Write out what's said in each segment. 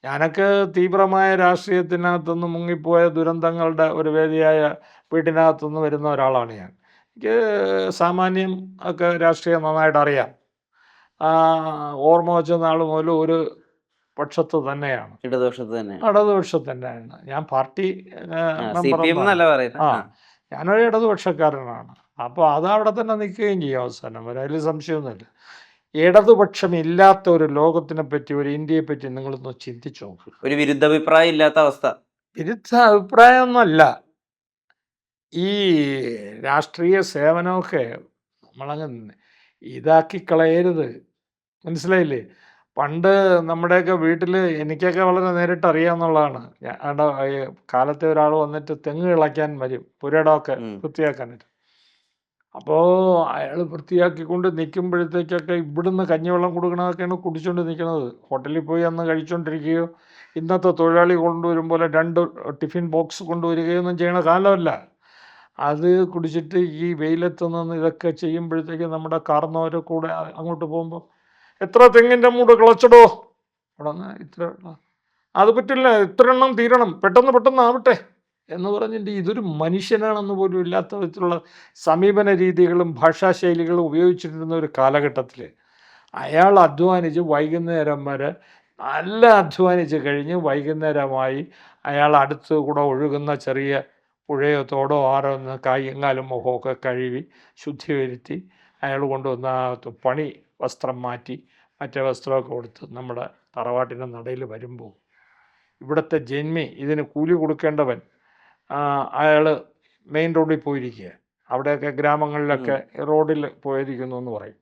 ഞാനൊക്കെ തീവ്രമായ രാഷ്ട്രീയത്തിനകത്തുനിന്ന് മുങ്ങിപ്പോയ ദുരന്തങ്ങളുടെ ഒരു വേദിയായ വീട്ടിനകത്തുനിന്ന് വരുന്ന ഒരാളാണ് ഞാൻ. എനിക്ക് സാമാന്യം ഒക്കെ രാഷ്ട്രീയം നന്നായിട്ട് അറിയാം. ഓർമ്മ വെച്ച നാൾ മുതൽ ഒരു പക്ഷത്ത് തന്നെയാണ്. ഇടതുപക്ഷത്ത് തന്നെ. ഇടതുപക്ഷത്ത് തന്നെയാണ്. ഞാൻ പാർട്ടി CPM എന്നല്ല മെമ്പറൊന്നുമല്ല. പറയുന്നത്. ഞാനൊരു ഇടതുപക്ഷക്കാരനാണ്. അപ്പോൾ അത് അവിടെ തന്നെ നിൽക്കുകയും ചെയ്യും അവസാനം വരെ. അതിൽ സംശയമൊന്നുമില്ല. ഇടതുപക്ഷമില്ലാത്ത ഒരു ലോകത്തിനെ പറ്റി, ഒരു ഇന്ത്യയെ പറ്റി നിങ്ങളൊന്ന് ചിന്തിച്ചു നോക്കുക. ഒരു വിരുദ്ധാഭിപ്രായം ഇല്ലാത്ത അവസ്ഥ. വിരുദ്ധ അഭിപ്രായമൊന്നുമല്ല. ഈ രാഷ്ട്രീയ സേവനമൊക്കെ നമ്മളങ്ങ് ഇതാക്കി കളയരുത്. മനസ്സിലായില്ലേ? പണ്ട് നമ്മുടെയൊക്കെ വീട്ടിൽ എനിക്കൊക്കെ വളരെ നേരിട്ട് അറിയാമെന്നുള്ളതാണ്. കാലത്തെ ഒരാൾ വന്നിട്ട് തെങ്ങ് കിളയ്ക്കാൻ വരും, പുരയിടമൊക്കെ വൃത്തിയാക്കാനായിട്ട്. അപ്പോൾ അയാൾ വൃത്തിയാക്കിക്കൊണ്ട് നിൽക്കുമ്പോഴത്തേക്കൊക്കെ ഇവിടുന്ന് കഞ്ഞിവെള്ളം കൊടുക്കണതൊക്കെയാണ് കുടിച്ചുകൊണ്ട് നിൽക്കുന്നത്. ഹോട്ടലിൽ പോയി അന്ന് കഴിച്ചുകൊണ്ടിരിക്കുകയോ ഇന്നത്തെ തൊഴിലാളി കൊണ്ടുവരും പോലെ 2 ടിഫിൻ ബോക്സ് കൊണ്ടുവരികയോ ഒന്നും ചെയ്യണ കാലമല്ല. അത് കുടിച്ചിട്ട് ഈ വെയിലത്ത് നിന്ന് ഇതൊക്കെ ചെയ്യുമ്പോഴത്തേക്ക് നമ്മുടെ കാർന്നവരെ കൂടെ അങ്ങോട്ട് പോകുമ്പോൾ എത്ര തെങ്ങിൻ്റെ മൂട് കിളച്ചടോ, അവിടെ നിന്ന് ഇത്ര അത് പറ്റില്ല, ഇത്ര എണ്ണം തീരണം, പെട്ടെന്ന് ആവട്ടെ എന്ന് പറഞ്ഞിട്ട് ഇതൊരു മനുഷ്യനാണെന്ന് പോലും ഇല്ലാത്ത വിധത്തിലുള്ള സമീപന രീതികളും ഭാഷാശൈലികളും ഉപയോഗിച്ചിരുന്ന ഒരു കാലഘട്ടത്തിൽ അയാൾ അധ്വാനിച്ച് വൈകുന്നേരം വരെ നല്ല അധ്വാനിച്ച് കഴിഞ്ഞ് വൈകുന്നേരമായി അയാൾ അടുത്ത് കൂടെ ഒഴുകുന്ന ചെറിയ പുഴയോ തോടോ ആറോ ഒന്ന് കാലും മുഖമൊക്കെ കഴുകി ശുദ്ധി വരുത്തി അയാൾ കൊണ്ടുവന്ന പണി വസ്ത്രം മാറ്റി മറ്റേ വസ്ത്രമൊക്കെ കൊടുത്ത് നമ്മുടെ തറവാട്ടിൻ്റെ നടയിൽ വരുമ്പോൾ ഇവിടുത്തെ ജന്മി ഇതിന് കൂലി കൊടുക്കേണ്ടവൻ അയാൾ മെയിൻ റോഡിൽ പോയിരിക്കുക. അവിടെയൊക്കെ ഗ്രാമങ്ങളിലൊക്കെ റോഡിൽ പോയിരിക്കുന്നു എന്ന് പറയും.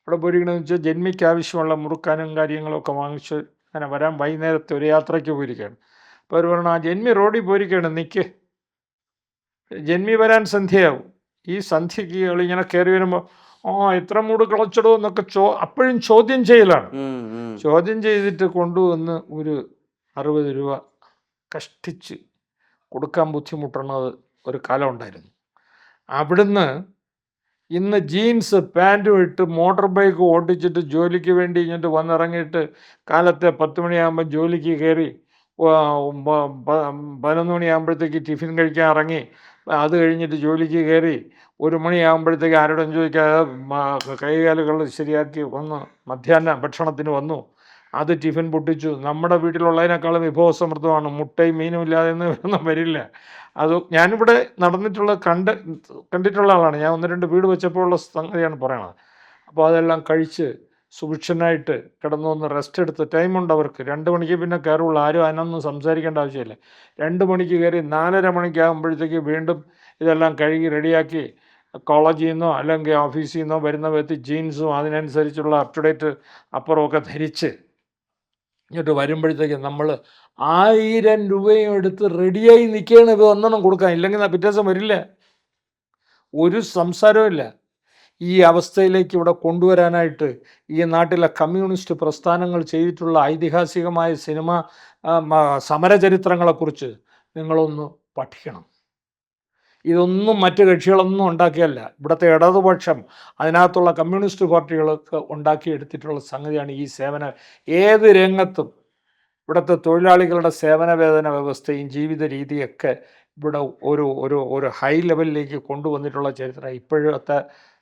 അവിടെ പോയിരിക്കണമെന്ന് വെച്ചാൽ ജന്മിക്ക് ആവശ്യമുള്ള മുറുക്കാനും കാര്യങ്ങളൊക്കെ വാങ്ങിച്ച് അങ്ങനെ വരാൻ വൈകുന്നേരത്തെ ഒരു യാത്രയ്ക്ക് പോയിരിക്കുകയാണ്. അപ്പോൾ അവർ പറഞ്ഞു, ആ ജന്മി റോഡിൽ പോയിരിക്കുകയാണ്, നിൽക്ക്, ജന്മി വരാൻ സന്ധ്യയാവും. ഈ സന്ധ്യയ്ക്ക് ഇങ്ങനെ കയറി വരുമ്പോൾ ഇത്ര മൂട് കിളച്ചിടോ എന്നൊക്കെ അപ്പോഴും ചോദ്യം ചെയ്യലാണ്. ചോദ്യം ചെയ്തിട്ട് കൊണ്ടുവന്ന് ഒരു 60 രൂപ കഷ്ടിച്ച് കൊടുക്കാൻ ബുദ്ധിമുട്ടുന്നത് ഒരു കാലം ഉണ്ടായിരുന്നു. അവിടുന്ന് ഇന്ന് ജീൻസ് പാൻറ്റും ഇട്ട് മോട്ടോർ ബൈക്ക് ഓടിച്ചിട്ട് ജോലിക്ക് വേണ്ടി ഇങ്ങോട്ട് വന്നിറങ്ങിയിട്ട് കാലത്തെ 10 മണിയാകുമ്പോൾ ജോലിക്ക് കയറി 11 മണിയാകുമ്പോഴത്തേക്ക് ടിഫിൻ കഴിക്കാൻ ഇറങ്ങി, അത് കഴിഞ്ഞിട്ട് ജോലിക്ക് കയറി 1 മണിയാകുമ്പോഴത്തേക്ക് ആരോടും ചോദിക്കാതെ കൈകാലുകൾ ശരിയാക്കി വന്ന് മധ്യാഹ്ന ഭക്ഷണത്തിന് വന്നു, അത് ടിഫിൻ പൊട്ടിച്ചു. നമ്മുടെ വീട്ടിലുള്ളതിനേക്കാളും വിഭവസമൃദ്ധമാണ്. മുട്ടയും മീനും ഇല്ലാതെ ഒന്നും വരില്ല. അത് ഞാനിവിടെ നടന്നിട്ടുള്ള കണ്ടിട്ടുള്ള ആളാണ്. ഞാൻ 1-2 വീട് വെച്ചപ്പോഴുള്ള സംഗതിയാണ് പറയണത്. അപ്പോൾ അതെല്ലാം കഴിച്ച് സുഭിക്ഷനായിട്ട് കിടന്നു വന്ന് റെസ്റ്റ് എടുത്ത് ടൈമുണ്ട് അവർക്ക്. 2 മണിക്ക് പിന്നെ കയറുള്ളൂ. ആരും അതിനൊന്നും സംസാരിക്കേണ്ട ആവശ്യമില്ല. 2 മണിക്ക് കയറി 4:30 മണിക്കാകുമ്പോഴത്തേക്ക് വീണ്ടും ഇതെല്ലാം കഴുകി റെഡിയാക്കി കോളേജിൽ നിന്നോ അല്ലെങ്കിൽ ഓഫീസിൽ നിന്നോ വരുന്ന വിധത്തിൽ ജീൻസും അതിനനുസരിച്ചുള്ള അപ് ടു ഡേറ്റ് അപ്പുറമൊക്കെ ധരിച്ച് ഇങ്ങോട്ട് വരുമ്പോഴത്തേക്ക് നമ്മൾ 1000 രൂപയും എടുത്ത് റെഡിയായി നിൽക്കുകയാണ്. ഇത് ഒന്നെണ്ണം കൊടുക്കാൻ, ഇല്ലെങ്കിൽ പിറ്റേ ദിവസം വരില്ല. ഒരു സംസാരവും ഇല്ല. ഈ അവസ്ഥയിലേക്ക് ഇവിടെ കൊണ്ടുവരാനായിട്ട് ഈ നാട്ടിലെ കമ്മ്യൂണിസ്റ്റ് പ്രസ്ഥാനങ്ങൾ ചെയ്തിട്ടുള്ള ഐതിഹാസികമായ സമരചരിത്രങ്ങളെക്കുറിച്ച് നിങ്ങളൊന്ന് പഠിക്കണം. ഇതൊന്നും മറ്റ് കക്ഷികളൊന്നും ഉണ്ടാക്കിയല്ല. ഇവിടുത്തെ ഇടതുപക്ഷം അതിനകത്തുള്ള കമ്മ്യൂണിസ്റ്റ് പാർട്ടികളൊക്കെ ഉണ്ടാക്കിയെടുത്തിട്ടുള്ള സംഗതിയാണ് ഈ സേവന. ഏത് രംഗത്തും ഇവിടുത്തെ തൊഴിലാളികളുടെ സേവന വേതന വ്യവസ്ഥയും ജീവിത രീതിയൊക്കെ ഇവിടെ ഒരു ഹൈ ലെവലിലേക്ക് കൊണ്ടുവന്നിട്ടുള്ള ചരിത്രം. ഇപ്പോഴത്തെ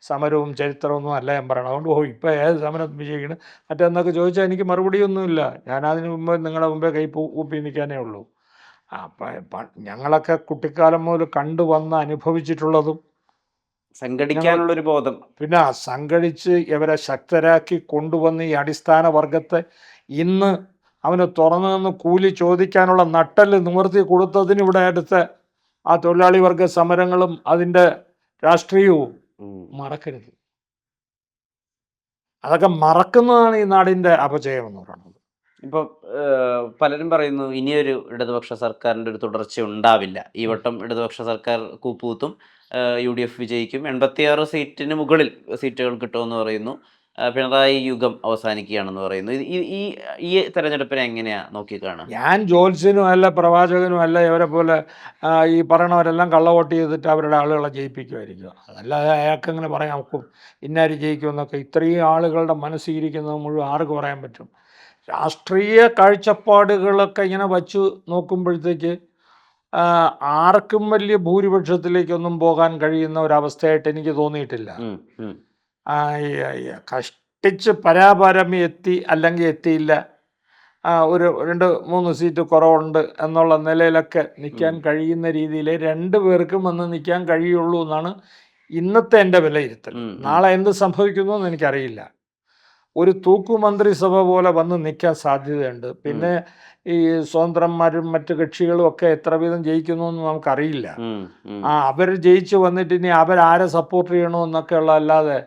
സമരവും ചരിത്രമൊന്നും അല്ല ഞാൻ പറയണം. അതുകൊണ്ട് ഇപ്പോൾ ഏത് സമരം വിജയിക്കണം മറ്റെന്നൊക്കെ ചോദിച്ചാൽ എനിക്ക് മറുപടിയൊന്നുമില്ല. ഞാനതിന് മുമ്പ് നിങ്ങളുടെ മുമ്പേ കൈ കൂപ്പി നിൽക്കാനേ ഉള്ളൂ. അപ്പം ഞങ്ങളൊക്കെ കുട്ടിക്കാലം മുതൽ കണ്ടുവന്ന് അനുഭവിച്ചിട്ടുള്ളതും സംഘടിക്കാനുള്ളൊരു ബോധം, പിന്നെ സംഘടിച്ച് ഇവരെ ശക്തരാക്കി കൊണ്ടുവന്ന് ഈ അടിസ്ഥാന വർഗത്തെ ഇന്ന് അവന് തുറന്നു നിന്ന് കൂലി ചോദിക്കാനുള്ള നട്ടല് നിവർത്തി കൊടുത്തതിന് ഇവിടെ അടുത്ത ആ തൊഴിലാളി വർഗ സമരങ്ങളും അതിൻ്റെ രാഷ്ട്രീയവും മറക്കരുത്. അതൊക്കെ മറക്കുന്നതാണ് ഈ നാടിൻ്റെ അപജയം എന്ന് പറയുന്നത്. ഇപ്പോൾ പലരും പറയുന്നു ഇനിയൊരു ഇടതുപക്ഷ സർക്കാരിൻ്റെ ഒരു തുടർച്ച ഉണ്ടാവില്ല, ഈ വട്ടം ഇടതുപക്ഷ സർക്കാർ കൂപ്പുകുത്തും, UDF വിജയിക്കും, 86 സീറ്റിന് മുകളിൽ സീറ്റുകൾ കിട്ടുമെന്ന് പറയുന്നു, പിണറായി യുഗം അവസാനിക്കുകയാണെന്ന് പറയുന്നു. ഈ തെരഞ്ഞെടുപ്പിനെ എങ്ങനെയാണ് നോക്കിക്കാണുക? ഞാൻ ജ്യോത്സ്യനും അല്ല പ്രവാചകനും അല്ല. ഇവരെ പോലെ ഈ പറയണവരെല്ലാം കള്ളവോട്ട് ചെയ്തിട്ട് അവരുടെ ആളുകളെ ജയിപ്പിക്കുമായിരിക്കും. അതല്ലാതെ അയാൾക്ക് എങ്ങനെ പറയാൻ ഒക്കും ഇന്നാര് ജയിക്കുമെന്നൊക്കെ? ഇത്രയും ആളുകളുടെ മനസ്സിരിക്കുന്നത് മുഴുവൻ ആർക്ക് പറയാൻ പറ്റും? രാഷ്ട്രീയ കാഴ്ചപ്പാടുകളൊക്കെ ഇങ്ങനെ വച്ചു നോക്കുമ്പോഴത്തേക്ക് ആർക്കും വലിയ ഭൂരിപക്ഷത്തിലേക്കൊന്നും പോകാൻ കഴിയുന്ന ഒരവസ്ഥയായിട്ട് എനിക്ക് തോന്നിയിട്ടില്ല. ഉം, ഉം, കഷ്ടിച്ച് പരാപരമി എത്തി അല്ലെങ്കിൽ എത്തിയില്ല, ഒരു 2-3 സീറ്റ് കുറവുണ്ട് എന്നുള്ള നിലയിലൊക്കെ നിൽക്കാൻ കഴിയുന്ന രീതിയിൽ 2 പേർക്കും വന്ന് നിൽക്കാൻ കഴിയുള്ളൂ എന്നാണ് ഇന്നത്തെ എൻ്റെ വിലയിരുത്തൽ. നാളെ എന്ത് സംഭവിക്കുന്നു എനിക്കറിയില്ല. ഒരു തൂക്കുമന്ത്രിസഭ പോലെ വന്ന് നിൽക്കാൻ സാധ്യതയുണ്ട്. പിന്നെ ഈ സ്വതന്ത്രന്മാരും മറ്റ് കക്ഷികളും ഒക്കെ എത്ര വീതം ജയിക്കുന്നു എന്ന് നമുക്കറിയില്ല. അവർ ജയിച്ച് വന്നിട്ട് ഇനി അവരാരെ സപ്പോർട്ട് ചെയ്യണമെന്നൊക്കെ അല്ലാതെ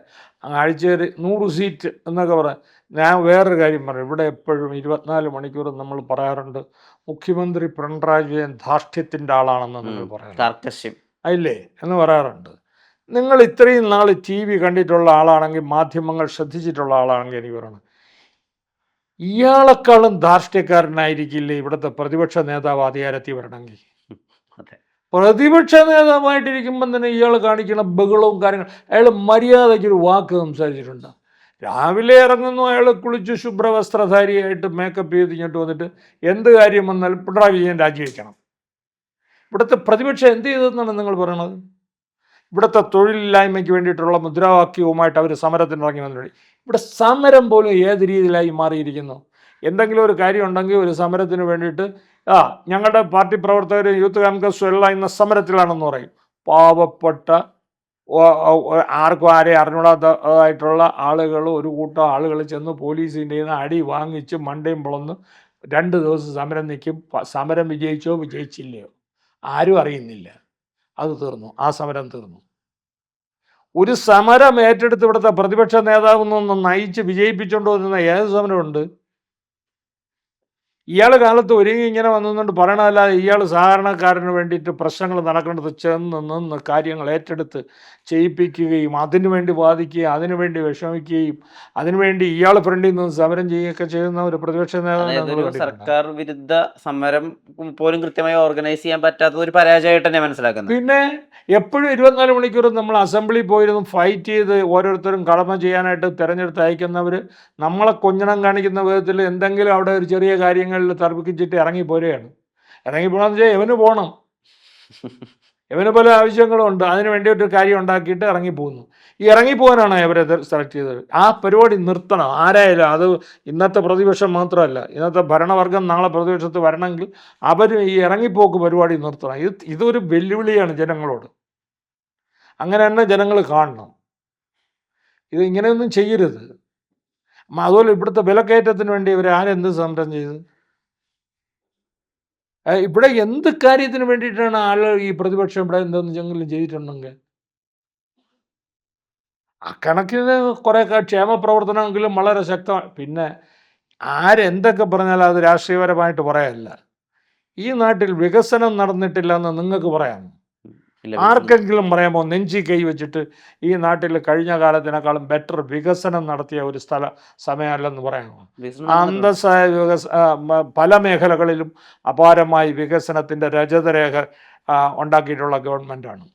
ആഴ്ചയിൽ 100 സീറ്റ് എന്നൊക്കെ പറയാം. ഞാൻ വേറൊരു കാര്യം പറയും, ഇവിടെ എപ്പോഴും 24 മണിക്കൂറും നമ്മൾ പറയാറുണ്ട് മുഖ്യമന്ത്രി പിണറായി വിജയൻ ധാർഷ്ട്യത്തിൻ്റെ ആളാണെന്ന് നിങ്ങൾ പറയാറുണ്ട്, ഇല്ലേ എന്ന് പറയാറുണ്ട്. നിങ്ങൾ ഇത്രയും നാൾ ടി വി കണ്ടിട്ടുള്ള ആളാണെങ്കിൽ, മാധ്യമങ്ങൾ ശ്രദ്ധിച്ചിട്ടുള്ള ആളാണെങ്കിൽ എനിക്ക് പറയണം, ഇയാളെക്കാളും ധാർഷ്ട്യക്കാരനായിരിക്കില്ലേ ഇവിടുത്തെ പ്രതിപക്ഷ നേതാവ് അധികാരത്തിൽ വരണമെങ്കിൽ? പ്രതിപക്ഷ നേതാവായിട്ടിരിക്കുമ്പം തന്നെ ഇയാൾ കാണിക്കുന്ന ബഹളവും കാര്യങ്ങളും, അയാൾ മര്യാദയ്ക്കൊരു വാക്ക് സംസാരിച്ചിട്ടുണ്ട്. രാവിലെ ഇറങ്ങുന്നു, അയാൾ കുളിച്ച് ശുഭ്രവസ്ത്രധാരിയായിട്ട് മേക്കപ്പ് ചെയ്ത് ഇങ്ങോട്ട് വന്നിട്ട് എന്ത് കാര്യം വന്നാലും പിണറായി വിജയൻ രാജിവെക്കണം. ഇവിടുത്തെ പ്രതിപക്ഷം എന്ത് ചെയ്തതെന്നാണ് നിങ്ങൾ പറയണത്? ഇവിടുത്തെ തൊഴിലില്ലായ്മയ്ക്ക് വേണ്ടിയിട്ടുള്ള മുദ്രാവാക്യവുമായിട്ട് അവർ സമരത്തിന് ഇറങ്ങി വന്നിട്ടുണ്ട്. ഇവിടെ സമരം പോലും ഏത് രീതിയിലായി മാറിയിരിക്കുന്നു. എന്തെങ്കിലും ഒരു കാര്യം ഉണ്ടെങ്കിൽ ഒരു സമരത്തിന് വേണ്ടിയിട്ട് ഞങ്ങളുടെ പാർട്ടി പ്രവർത്തകർ, യൂത്ത് കോൺഗ്രസ് എല്ലാം ഇന്ന് സമരത്തിലാണെന്ന് പറയും. പാവപ്പെട്ട ആർക്കും ആരെ അറിഞ്ഞൂടാത്തതായിട്ടുള്ള ആളുകൾ, ഒരു കൂട്ടം ആളുകൾ ചെന്ന് പോലീസിൻ്റെ നിന്ന് അടി വാങ്ങിച്ച് മണ്ടയും പൊളന്ന് 2 ദിവസം സമരം നിൽക്കും. സമരം വിജയിച്ചോ വിജയിച്ചില്ലയോ ആരും അറിയുന്നില്ല. അത് തീർന്നു, ആ സമരം തീർന്നു. ഒരു സമരം ഏറ്റെടുത്ത് ഇവിടുത്തെ പ്രതിപക്ഷ നേതാവെന്നൊന്ന് നയിച്ച് വിജയിപ്പിച്ചുകൊണ്ട് വരുന്ന ഏത് സമരമുണ്ട്? ഇയാൾ കാലത്ത് ഒരുങ്ങി ഇങ്ങനെ വന്നുകൊണ്ട് പറയണതല്ലാതെ ഇയാൾ സാധാരണക്കാരന് വേണ്ടിയിട്ട് പ്രശ്നങ്ങൾ നടക്കേണ്ടത് ചെന്ന് നിന്ന് കാര്യങ്ങൾ ഏറ്റെടുത്ത് ചെയ്യിപ്പിക്കുകയും അതിനുവേണ്ടി വാദിക്കുകയും അതിനുവേണ്ടി വിഷമിക്കുകയും അതിനുവേണ്ടി ഇയാൾ ഫ്രണ്ടിൽ നിന്ന് സമരം ചെയ്യുകയൊക്കെ ചെയ്യുന്ന ഒരു പ്രതിപക്ഷ നേതാവ്. സർക്കാർ വിരുദ്ധ സമരം പോലും കൃത്യമായി ഓർഗനൈസ് ചെയ്യാൻ പറ്റാത്തത് ഒരു പരാജയമായിട്ട് തന്നെ മനസ്സിലാക്കുന്നത്. പിന്നെ എപ്പോഴും 24 മണിക്കൂറും നമ്മൾ അസംബ്ലി പോയിരുന്നു ഫൈറ്റ് ചെയ്ത് ഓരോരുത്തരും കടമ ചെയ്യാനായിട്ട് തിരഞ്ഞെടുത്ത് അയക്കുന്നവർ നമ്മളെ കൊഞ്ഞണം കാണിക്കുന്ന വിധത്തിൽ എന്തെങ്കിലും അവിടെ ഒരു ചെറിയ കാര്യങ്ങളിൽ തർക്കിച്ചിട്ട് ഇറങ്ങിപ്പോരുകയാണ്. ഇറങ്ങിപ്പോകണമെന്ന് വെച്ചാൽ എവന് പോകണം, എവന് പല ആവശ്യങ്ങളുണ്ട്, അതിന് വേണ്ടി ഒരു കാര്യം ഉണ്ടാക്കിയിട്ട് ഇറങ്ങിപ്പോകുന്നു. ഈ ഇറങ്ങിപ്പോകാനാണ് അവരെ സെലക്ട് ചെയ്തത്. ആ പരിപാടി നിർത്തണം ആരായാലും. അത് ഇന്നത്തെ പ്രതിപക്ഷം മാത്രമല്ല, ഇന്നത്തെ ഭരണവർഗം നാളെ പ്രതിപക്ഷത്ത് വരണമെങ്കിൽ അവർ ഈ ഇറങ്ങിപ്പോക്ക് പരിപാടി നിർത്തണം. ഇതൊരു വെല്ലുവിളിയാണ് ജനങ്ങളോട്. അങ്ങനെ തന്നെ ജനങ്ങൾ കാണണം. ഇത് ഇങ്ങനെയൊന്നും ചെയ്യരുത്. അതുപോലെ ഇവിടുത്തെ വിലക്കയറ്റത്തിന് വേണ്ടി ഇവർ ആരെന്ത് സമരം ചെയ്ത്? ഇവിടെ എന്ത് കാര്യത്തിന് വേണ്ടിയിട്ടാണ് ആളുകൾ ഈ പ്രതിപക്ഷം ഇവിടെ എന്തെങ്കിലും ചെയ്തിട്ടുണ്ടെങ്കിൽ അക്കണക്കിന് കുറേ ക്ഷേമ പ്രവർത്തനമെങ്കിലും വളരെ ശക്തമാണ്. പിന്നെ ആരെന്തൊക്കെ പറഞ്ഞാലും അത് രാഷ്ട്രീയപരമായിട്ട് പറയല്ല. ഈ നാട്ടിൽ വികസനം നടന്നിട്ടില്ല എന്ന് നിങ്ങൾക്ക് പറയാം? ആർക്കെങ്കിലും പറയാമോ നെഞ്ചി കൈ വെച്ചിട്ട് ഈ നാട്ടിൽ കഴിഞ്ഞ കാലത്തിനേക്കാളും ബെറ്റർ വികസനം നടത്തിയ ഒരു സമയമല്ലെന്ന് പറയാമോ? അന്തസ്സായ പല മേഖലകളിലും അപാരമായി വികസനത്തിൻ്റെ രജതരേഖ ഉണ്ടാക്കിയിട്ടുള്ള ഗവൺമെൻറ്റാണ്.